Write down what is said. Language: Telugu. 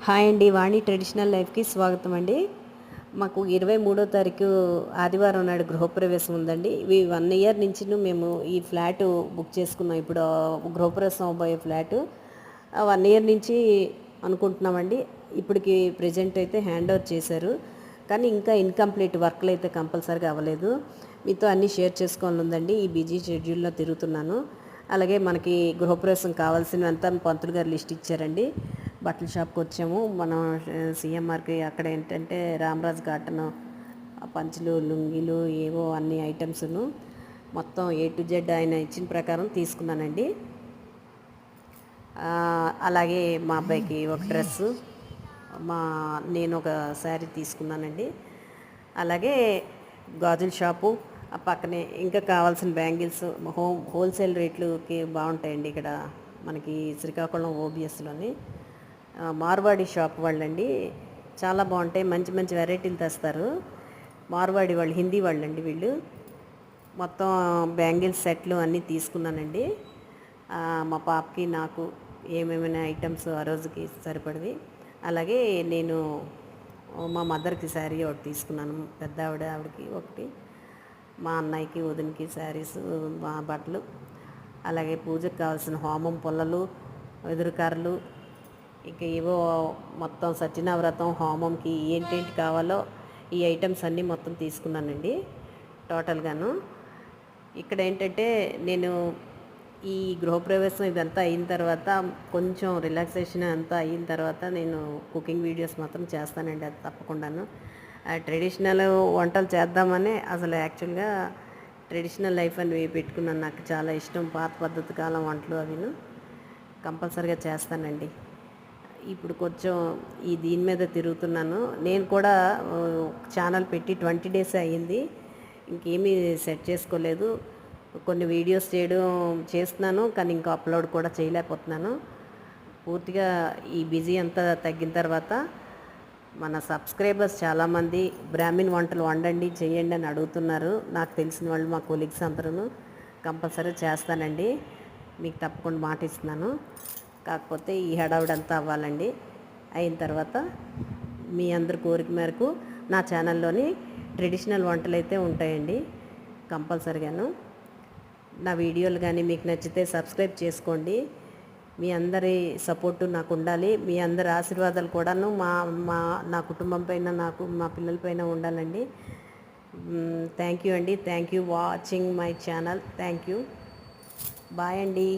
హాయ్ అండి, వాణి ట్రెడిషనల్ లైఫ్కి స్వాగతం అండి. మాకు 23వ తారీఖు ఆదివారం నాడు గృహప్రవేశం ఉందండి. ఇవి 1 ఇయర్ నుంచి మేము ఈ ఫ్లాటు బుక్ చేసుకున్నాం. ఇప్పుడు గృహప్రవేశం అవబోయే ఫ్లాటు 1 ఇయర్ నుంచి అనుకుంటున్నామండి. ఇప్పటికి ప్రజెంట్ అయితే హ్యాండ్ ఓవర్ చేశారు, కానీ ఇంకా ఇన్కంప్లీట్ వర్క్లు అయితే కంపల్సరీగా అవ్వలేదు. మీతో అన్నీ షేర్ చేసుకోవాలని ఉందండి. ఈ బిజీ షెడ్యూల్లో తిరుగుతున్నాను. అలాగే మనకి గృహప్రవేశం కావాల్సినవంతా పంతులు గారు లిస్ట్ ఇచ్చారండి. బట్టల షాప్కి వచ్చాము. మనం సిఎంఆర్కి అక్కడ ఏంటంటే రామరాజు కాటన్ పంచులు, లుంగీలు, ఏవో అన్ని ఐటమ్స్ను మొత్తం A to Z ఆయన ఇచ్చిన ప్రకారం తీసుకున్నానండి. అలాగే మా అబ్బాయికి ఒక డ్రెస్సు, నేను ఒక శారీ తీసుకున్నానండి. అలాగే గాజుల షాపు ఆ పక్కనే ఇంకా కావాల్సిన బ్యాంగిల్స్ హోల్సేల్ రేట్లుకి బాగుంటాయండి ఇక్కడ మనకి శ్రీకాకుళం ఓబిఎస్లోని. మార్వాడి షాప్ వాళ్ళండి, చాలా బాగుంటాయి. మంచి మంచి వెరైటీలు తెస్తారు. మార్వాడి వాళ్ళు, హిందీ వాళ్ళండి వీళ్ళు. మొత్తం బ్యాంగిల్స్ సెట్లు అన్నీ తీసుకున్నానండి. మా పాపకి నాకు ఏమేమైనా ఐటమ్స్ ఆ రోజుకి సరిపడివి. అలాగే నేను మా మదర్కి శారీ ఒకటి తీసుకున్నాను, పెద్ద ఆవిడకి ఒకటి, మా అన్నయ్యకి వదినకి శారీస్, మా బట్టలు. అలాగే పూజకు కావాల్సిన హోమం పుల్లలు, ఎదురుకారలు, ఇంకా ఏవో మొత్తం సత్యనవ్రతం హోమంకి ఏంటేంటి కావాలో ఈ ఐటమ్స్ అన్నీ మొత్తం తీసుకున్నానండి టోటల్గాను. ఇక్కడ ఏంటంటే నేను ఈ గృహప్రవేశం ఇదంతా అయిన తర్వాత కొంచెం రిలాక్సేషన్ అంతా అయిన తర్వాత నేను కుకింగ్ వీడియోస్ మాత్రం చేస్తానండి, అది తప్పకుండాను. ట్రెడిషనల్ వంటలు చేద్దామని అసలు యాక్చువల్గా ట్రెడిషనల్ లైఫ్ అని పెట్టుకున్నాను. నాకు చాలా ఇష్టం పాత పద్ధతి కాలం వంటలు అవిను కంపల్సరీగా చేస్తానండి. ఇప్పుడు కొంచెం దీని మీద తిరుగుతున్నాను. నేను కూడా ఛానల్ పెట్టి 20 days అయ్యింది, ఇంకేమీ సెట్ చేసుకోలేదు. కొన్ని వీడియోస్ చేస్తున్నాను, కానీ ఇంకా అప్లోడ్ కూడా చేయలేకపోతున్నాను. పూర్తిగా ఈ బిజీ అంతా తగ్గిన తర్వాత మన సబ్స్క్రైబర్స్ చాలామంది బ్రాహ్మిన్ వంటలు వండండి చేయండి అని అడుగుతున్నారు. నాకు తెలిసిన వాళ్ళు, మా కొలీగ్స్ అందరూ. కంపల్సరీ చేస్తానండి, మీకు తప్పకుండా మాట ఇస్తున్నాను. కాకపోతే ఈ హడావుడంతా అవ్వాలండి. అయిన తర్వాత మీ అందరి కోరిక మేరకు నా ఛానల్లోని ట్రెడిషనల్ వంటలు అయితే ఉంటాయండి కంపల్సరిగాను. నా వీడియోలు కానీ మీకు నచ్చితే సబ్స్క్రైబ్ చేసుకోండి. మీ అందరి సపోర్టు నాకు ఉండాలి, మీ అందరి ఆశీర్వాదాలు కూడాను నా కుటుంబం పైన, నాకు మా పిల్లల పైన ఉండాలండి. థ్యాంక్ యూ అండి. Thank you watching my channel. Thank you. Bye అండి.